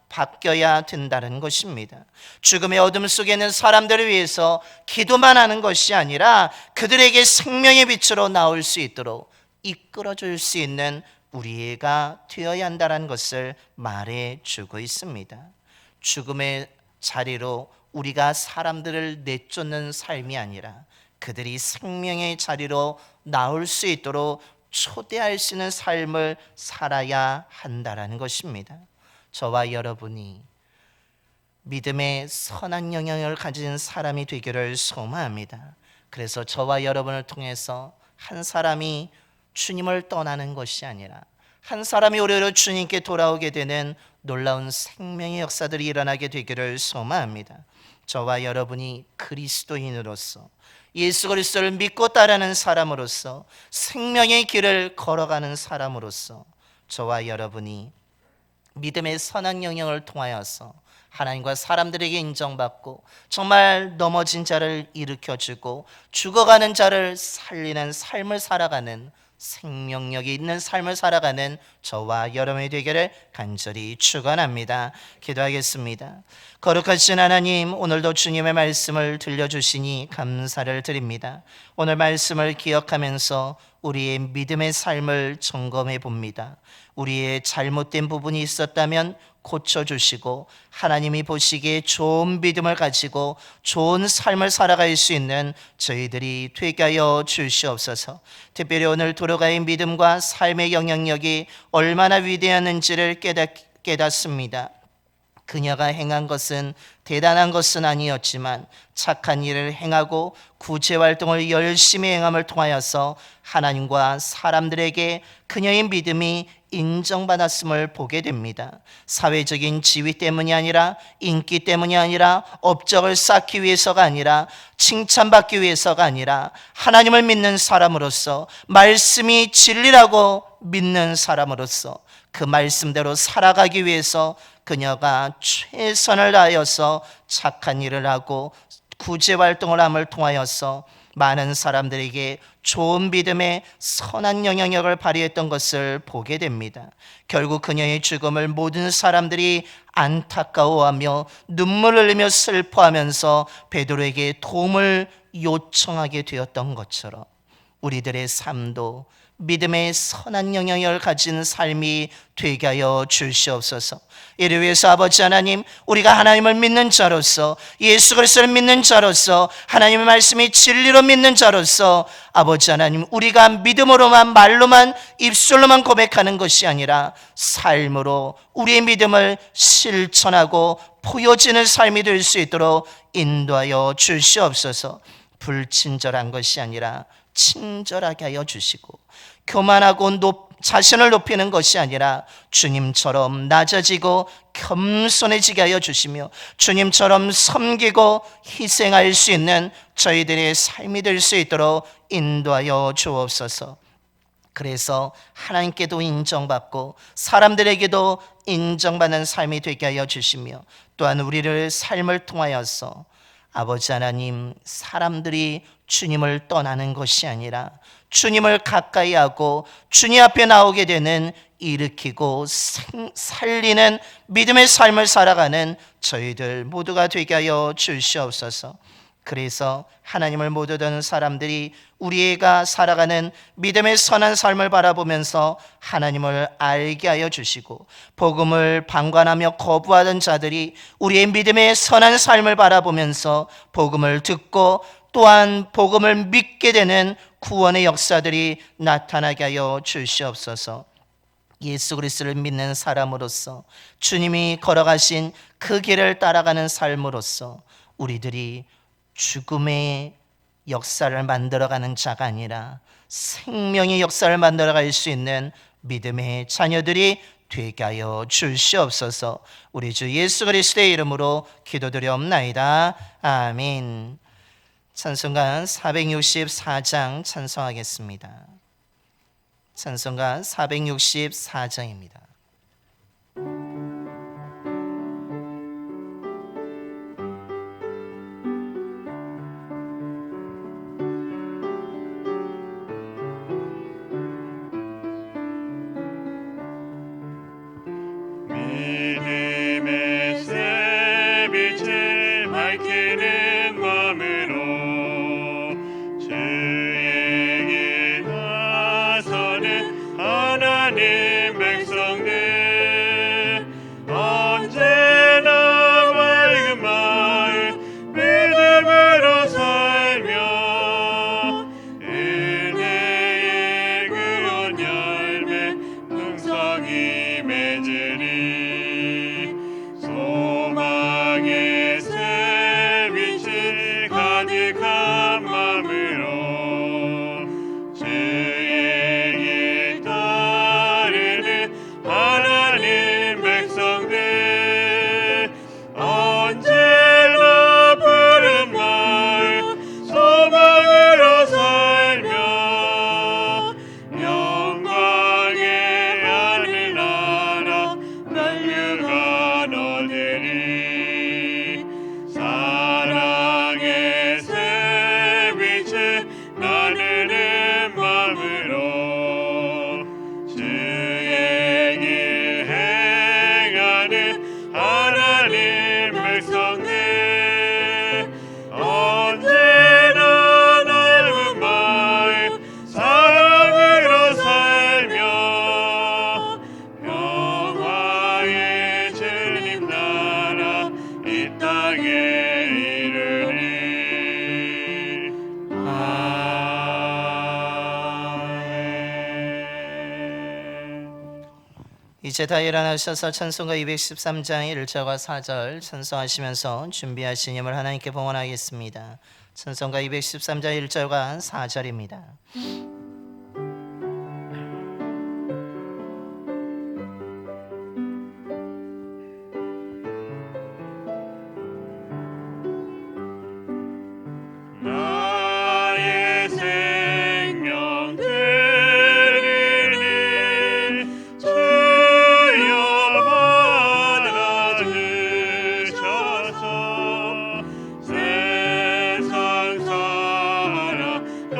바뀌어야 된다는 것입니다. 죽음의 어둠 속에 있는 사람들을 위해서 기도만 하는 것이 아니라 그들에게 생명의 빛으로 나올 수 있도록 이끌어줄 수 있는 우리가 되어야 한다는 것을 말해주고 있습니다. 죽음의 자리로 우리가 사람들을 내쫓는 삶이 아니라 그들이 생명의 자리로 나올 수 있도록 초대할 수 있는 삶을 살아야 한다는 것입니다. 저와 여러분이 믿음의 선한 영향을 가진 사람이 되기를 소망합니다. 그래서 저와 여러분을 통해서 한 사람이 주님을 떠나는 것이 아니라 한 사람이 오히려 주님께 돌아오게 되는 놀라운 생명의 역사들이 일어나게 되기를 소망합니다. 저와 여러분이 그리스도인으로서 예수 그리스도를 믿고 따르는 사람으로서 생명의 길을 걸어가는 사람으로서 저와 여러분이 믿음의 선한 영향을 통하여서 하나님과 사람들에게 인정받고 정말 넘어진 자를 일으켜주고 죽어가는 자를 살리는 삶을 살아가는 생명력이 있는 삶을 살아가는 저와 여러분이 되기를 간절히 축원합니다. 기도하겠습니다. 거룩하신 하나님, 오늘도 주님의 말씀을 들려주시니 감사를 드립니다. 오늘 말씀을 기억하면서 우리의 믿음의 삶을 점검해 봅니다. 우리의 잘못된 부분이 있었다면 고쳐주시고 하나님이 보시기에 좋은 믿음을 가지고 좋은 삶을 살아갈 수 있는 저희들이 되게 하여 주시옵소서. 특별히 오늘 돌아가의 믿음과 삶의 영향력이 얼마나 위대했는지를 깨닫습니다. 그녀가 행한 것은 대단한 것은 아니었지만 착한 일을 행하고 구제활동을 열심히 행함을 통하여서 하나님과 사람들에게 그녀의 믿음이 인정받았음을 보게 됩니다. 사회적인 지위 때문이 아니라 인기 때문이 아니라 업적을 쌓기 위해서가 아니라 칭찬받기 위해서가 아니라 하나님을 믿는 사람으로서 말씀이 진리라고 믿는 사람으로서 그 말씀대로 살아가기 위해서 그녀가 최선을 다하여서 착한 일을 하고 구제활동을 함을 통하여서 많은 사람들에게 좋은 믿음의 선한 영향력을 발휘했던 것을 보게 됩니다. 결국 그녀의 죽음을 모든 사람들이 안타까워하며 눈물을 흘리며 슬퍼하면서 베드로에게 도움을 요청하게 되었던 것처럼 우리들의 삶도 믿음의 선한 영향력을 가진 삶이 되게 하여 주시옵소서. 이를 위해서 아버지 하나님, 우리가 하나님을 믿는 자로서, 예수 그리스도를 믿는 자로서, 하나님의 말씀이 진리로 믿는 자로서 아버지 하나님, 우리가 믿음으로만 말로만 입술로만 고백하는 것이 아니라 삶으로 우리의 믿음을 실천하고 보여지는 삶이 될 수 있도록 인도하여 주시옵소서. 불친절한 것이 아니라 친절하게 하여 주시고, 교만하고 자신을 높이는 것이 아니라 주님처럼 낮아지고 겸손해지게 하여 주시며 주님처럼 섬기고 희생할 수 있는 저희들의 삶이 될 수 있도록 인도하여 주옵소서. 그래서 하나님께도 인정받고 사람들에게도 인정받는 삶이 되게 하여 주시며 또한 우리를 삶을 통하여서 아버지 하나님, 사람들이 주님을 떠나는 것이 아니라 주님을 가까이 하고 주님 앞에 나오게 되는, 일으키고 살리는 믿음의 삶을 살아가는 저희들 모두가 되게 하여 주시옵소서. 그래서 하나님을 못 얻은 사람들이 우리가 살아가는 믿음의 선한 삶을 바라보면서 하나님을 알게 하여 주시고, 복음을 방관하며 거부하던 자들이 우리의 믿음의 선한 삶을 바라보면서 복음을 듣고 또한 복음을 믿게 되는 구원의 역사들이 나타나게 하여 주시옵소서. 예수 그리스도를 믿는 사람으로서, 주님이 걸어가신 그 길을 따라가는 삶으로서 우리들이 죽음의 역사를 만들어가는 자가 아니라 생명의 역사를 만들어갈 수 있는 믿음의 자녀들이 되게 하여 주시옵소서. 우리 주 예수 그리스도의 이름으로 기도드리옵나이다. 아멘. 찬송가 464장 찬송하겠습니다. 찬송가 464장입니다. 믿음의 새 빛을 밝히는 마음으로 주의 길 나서는 하나님 백성들, 언제나 맑은 마음 믿음으로 살며 은혜의 그온 열매 풍성히 맺으리. 소망의 새 빛이 가득한 마음으로 주의 길 따르는 하나님 백성들, 언제나 푸른 마음 소망으로 살며 영광의 하늘나라 멸류관 얻으리. 사랑의 새 빛을 나누는 마음으로 주의 길 행하는 하나님 백성들, 언제나 넓은 마음 사랑으로 살며 영화의 주님 나라 이 땅에 이르리. 아멘. 이제 다 일어나셔서 찬송가 213장 1절과 4절 찬송하시면서 준비하신 힘을 하나님께 봉헌하겠습니다. 찬송가 213장 1절과 4절입니다. 나의 생명 드리니 주여 받아주셔서 세상 살아갈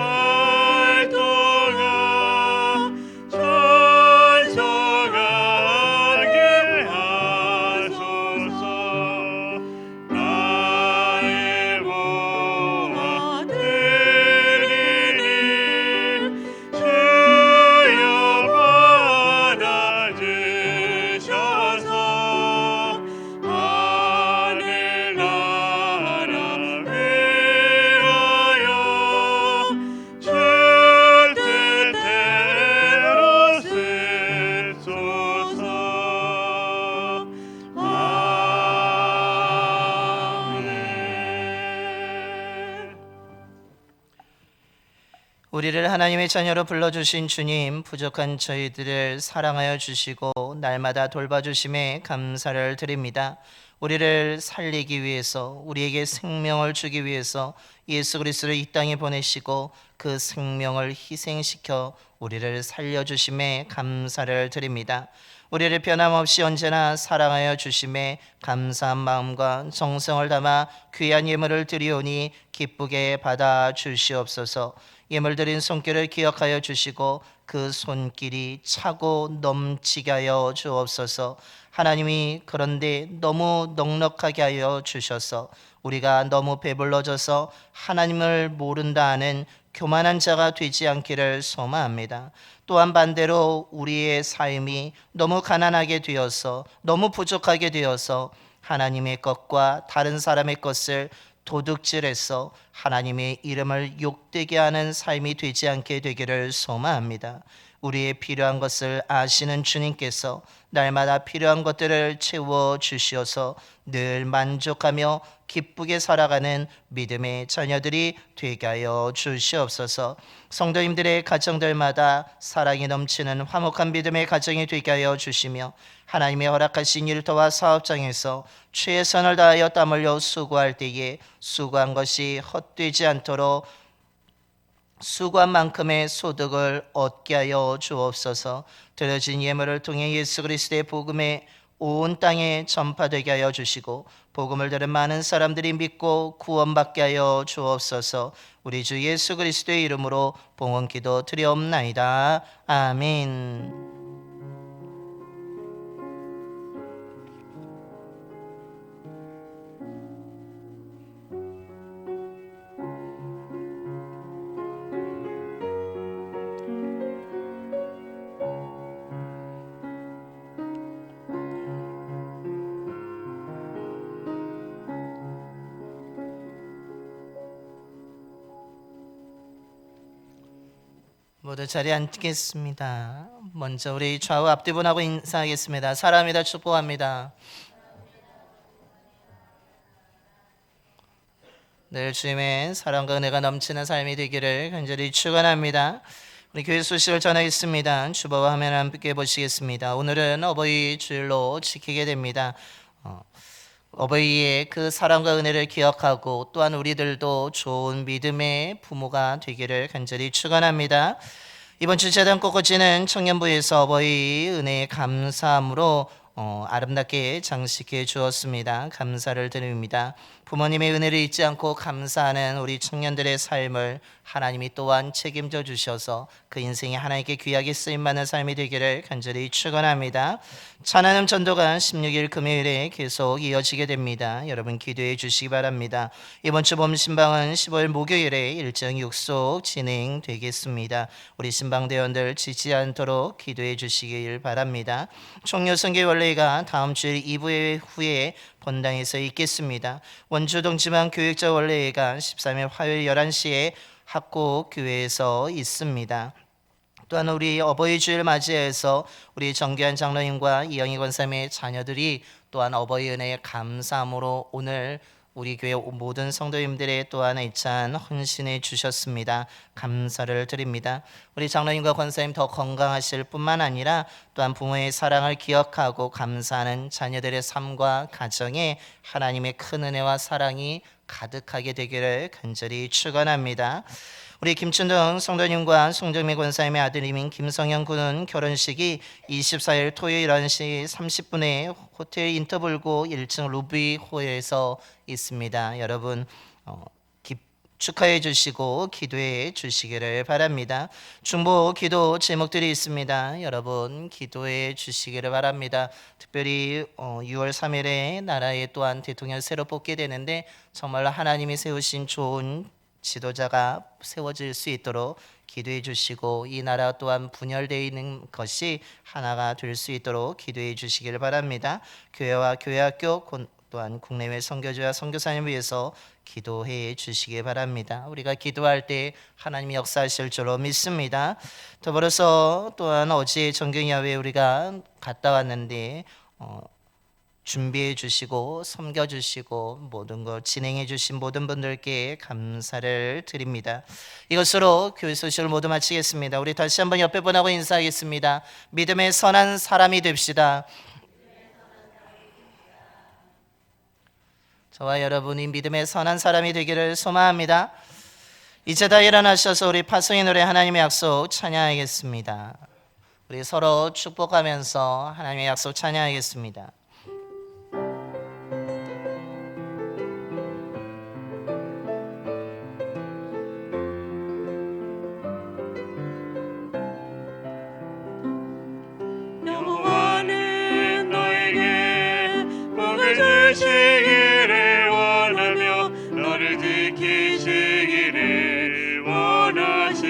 우리를 하나님의 자녀로 불러주신 주님, 부족한 저희들을 사랑하여 주시고 날마다 돌봐주심에 감사를 드립니다. 우리를 살리기 위해서, 우리에게 생명을 주기 위해서 예수 그리스도를 이 땅에 보내시고 그 생명을 희생시켜 우리를 살려주심에 감사를 드립니다. 우리를 변함없이 언제나 사랑하여 주심에 감사한 마음과 정성을 담아 귀한 예물을 드리오니 기쁘게 받아 주시옵소서. 예물 드린 손길을 기억하여 주시고 그 손길이 차고 넘치게 하여 주옵소서. 하나님이 그런데 너무 넉넉하게 하여 주셔서 우리가 너무 배불러져서 하나님을 모른다 하는 교만한 자가 되지 않기를 소망합니다. 또한 반대로 우리의 삶이 너무 가난하게 되어서, 너무 부족하게 되어서 하나님의 것과 다른 사람의 것을 도둑질해서 하나님의 이름을 욕되게 하는 삶이 되지 않게 되기를 소망합니다. 우리의 필요한 것을 아시는 주님께서 날마다 필요한 것들을 채워 주시어서 늘 만족하며 기쁘게 살아가는 믿음의 자녀들이 되게 하여 주시옵소서. 성도님들의 가정들마다 사랑이 넘치는 화목한 믿음의 가정이 되게 하여 주시며 하나님의 허락하신 일터와 사업장에서 최선을 다하여 땀 흘려 수고할 때에 수고한 것이 헛되지 않도록 수고한 만큼의 소득을 얻게 하여 주옵소서. 드려진 예물을 통해 예수 그리스도의 복음에 온 땅에 전파되게 하여 주시고 복음을 들은 많은 사람들이 믿고 구원받게 하여 주옵소서. 우리 주 예수 그리스도의 이름으로 봉헌기도 드리옵나이다. 아멘. 모두 자리에 앉겠습니다. 먼저 우리 좌우 앞뒤분하고 인사하겠습니다. 사랑합니다. 축복합니다. 늘 주님의 사랑과 은혜가 넘치는 삶이 되기를 간절히 축원합니다. 우리 교회 소식을 전하겠습니다. 주보와 화면을 함께 보시겠습니다. 오늘은 어버이 주일로 지키게 됩니다. 어버이의 그 사랑과 은혜를 기억하고 또한 우리들도 좋은 믿음의 부모가 되기를 간절히 축원합니다. 이번 주 재단 꽃꽂이는 청년부에서 어버이 은혜에 감사함으로 아름답게 장식해 주었습니다. 감사를 드립니다. 부모님의 은혜를 잊지 않고 감사하는 우리 청년들의 삶을 하나님이 또한 책임져 주셔서 그 인생이 하나님께 귀하게 쓰임받는 삶이 되기를 간절히 축원합니다. 찬양음 전도가 16일 금요일에 계속 이어지게 됩니다. 여러분 기도해 주시기 바랍니다. 이번 주 봄신방은 15일 목요일에 일정 육속 진행되겠습니다. 우리 신방대원들 지치지 않도록 기도해 주시길 바랍니다. 총료성계 원래가 다음 주일 2부 후에 본당에서 있겠습니다. 원주 동지만 교육자 원래회가 13일 화요일 11시에 학곡교회에서 있습니다. 또한 우리 어버이 주일 맞이해서 우리 정규한 장로님과 이영희 권사님의 자녀들이 또한 어버이 은혜에 감사함으로 오늘 우리 교회 모든 성도님들의 또한 애찬 헌신해 주셨습니다. 감사를 드립니다. 우리 장로님과 권사님 더 건강하실 뿐만 아니라 또한 부모의 사랑을 기억하고 감사하는 자녀들의 삶과 가정에 하나님의 큰 은혜와 사랑이 가득하게 되기를 간절히 축원합니다. 우리 김춘동 성도님과 송정미 권사님의 아들님인 김성현 군은 결혼식이 24일 토요일 11시 30분에 호텔 인터블고 1층 루비호에서 있습니다. 여러분 축하해 주시고 기도해 주시기를 바랍니다. 중보 기도 제목들이 있습니다. 여러분 기도해 주시기를 바랍니다. 특별히 6월 3일에 나라에 또한 대통령 새로 뽑게 되는데 정말로 하나님이 세우신 좋은 지도자가 세워질 수 있도록 기도해 주시고 이 나라 또한 분열되어 있는 것이 하나가 될 수 있도록 기도해 주시기를 바랍니다. 교회와 교회학교 또한 국내외 선교주와 선교사님을 위해서 기도해 주시기 바랍니다. 우리가 기도할 때 하나님이 역사하실 줄로 믿습니다. 더불어서 또한 어제 정경야외에 우리가 갔다 왔는데 준비해 주시고 섬겨 주시고 모든 것 진행해 주신 모든 분들께 감사를 드립니다. 이것으로 교회 소식을 모두 마치겠습니다. 우리 다시 한번 옆에 분하고 인사하겠습니다. 믿음의 선한 사람이 됩시다. 저와 여러분이 믿음의 선한 사람이 되기를 소망합니다. 이제 다 일어나셔서 우리 파송의 노래 하나님의 약속 찬양하겠습니다. 우리 서로 축복하면서 하나님의 약속 찬양하겠습니다. 여호와는 너에게 복을 주시기를 원하며 너를 지키시기를 원하시며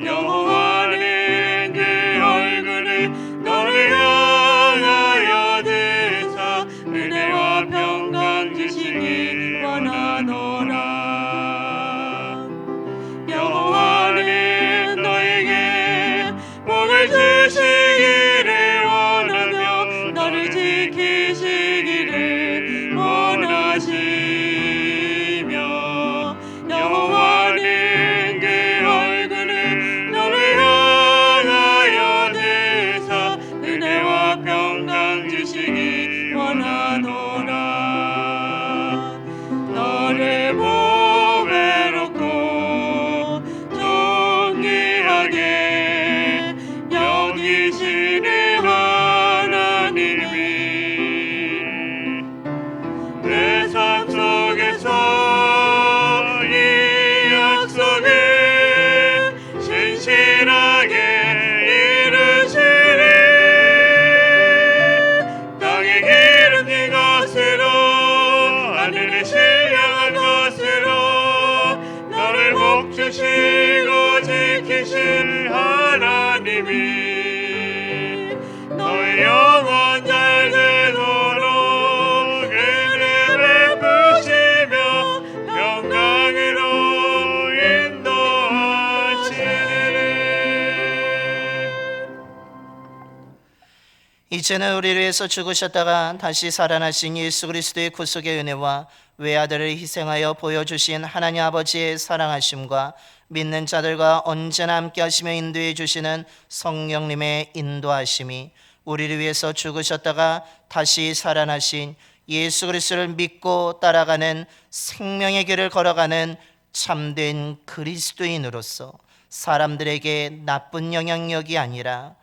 여호와는 그 얼굴을 너를 향하여 드사 은혜와 평강 주시길 원하노라. 여호와는 너에게 복을 주시기를 원하며 너를 지키시기를 원하시며 여호와는 그 얼굴을 너를 향하여 드사 은혜와 평강 주시길 원하노라. 너를 보배롭고 존귀하게 여기시는 하나님이 내 삶 속에서 이 약속을 신실하게 이루시리. 땅의 길은 네 것으로 하늘의 신령한 것으로 너를 복주시고 지키실 하나님이 너의 영혼 잘 되도록 은혜 베푸시며 평강으로 인도하시리니. 이제는 우리를 위해서 죽으셨다가 다시 살아나신 예수 그리스도의 구속의 은혜와 외아들을 희생하여 보여주신 하나님 아버지의 사랑하심과 믿는 자들과 언제나 함께 하시며 인도해 주시는 성령님의 인도하심이 우리를 위해서 죽으셨다가 다시 살아나신 예수 그리스도를 믿고 따라가는 생명의 길을 걸어가는 참된 그리스도인으로서 사람들에게 나쁜 영향력이 아니라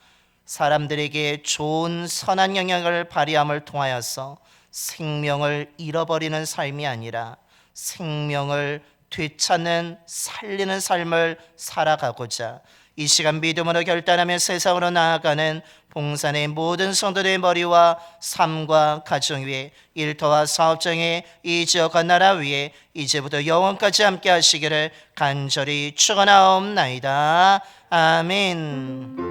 사람들에게 좋은 선한 영향을 발휘함을 통하여서 생명을 잃어버리는 삶이 아니라 생명을 되찾는 살리는 삶을 살아가고자 이 시간 믿음으로 결단하며 세상으로 나아가는 봉산의 모든 성도들의 머리와 삶과 가정 위에 일터와 사업장에 이 지역과 나라 위에 이제부터 영원까지 함께 하시기를 간절히 축원하옵나이다. 아멘.